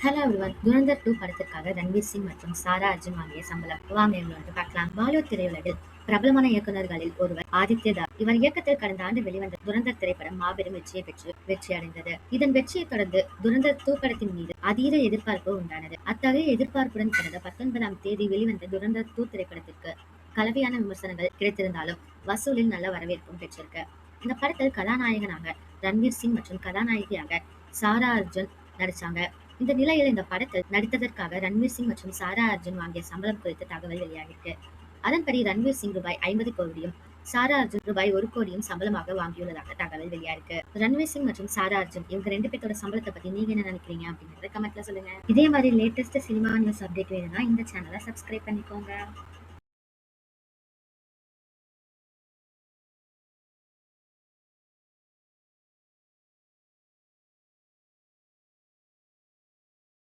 Hello everyone. Durandhar 2 படத்திற்காக ரன்வீர் சிங் மற்றும் சாரா அர்ஜுன் வாங்கிய சம்பளம் வாங்க எவ்வளவு பார்க்கலாம். பாலிவுட் திரையுலகில் பிரபலமான இயக்குநர்களில் ஒருவர் ஆதித்ய தாஸ். இவர் இயக்கத்தில் கடந்த ஆண்டு வெளிவந்த துரந்தர் திரைப்படம் மாபெரும் வெற்றியை பெற்று வெற்றி அடைந்தது. இதன் வெற்றியை தொடர்ந்து துரந்தர் 2 படத்தின் மீது அதீத எதிர்பார்ப்பு உண்டானது. அத்தகைய எதிர்பார்ப்புடன் கடந்த 19ஆம் தேதி வெளிவந்த துரந்தர் 2 திரைப்படத்திற்கு கலவையான விமர்சனங்கள் கிடைத்திருந்தாலும் வசூலில் நல்ல வரவேற்பும் பெற்றிருக்கு. இந்த படத்தில் கதாநாயகனாக ரன்வீர் சிங் மற்றும் கதாநாயகியாக சாரா அர்ஜுன் நடிச்சாங்க. இந்த நிலையில் இந்த படத்தில் நடித்ததற்காக ரன்வீர் சிங் மற்றும் சாரா அர்ஜுன் வாங்கிய சம்பளம் குறித்து தகவல் வெளியாகிருக்கு. அதன்படி ரன்வீர் சிங் ரூபாய் 50 கோடியும் சாரா அர்ஜுன் ரூபாய் 1 கோடியும் சம்பளமாக வாங்கியுள்ளதாக தகவல் வெளியாயிருக்கு. ரன்வீர் சிங் மற்றும் சாரா அர்ஜுன் இவங்க 2 பேரோட சம்பளத்தை பத்தி நீங்க என்ன நினைக்கிறீங்க அப்படிங்கறத கமெண்ட்ல சொல்லுங்க. இதே மாதிரி லேட்டஸ்ட் சினிமா நியூஸ் அப்டேட் வேணும்னா இந்த சேனலை சப்ஸ்கிரைப் பண்ணிக்கோங்க.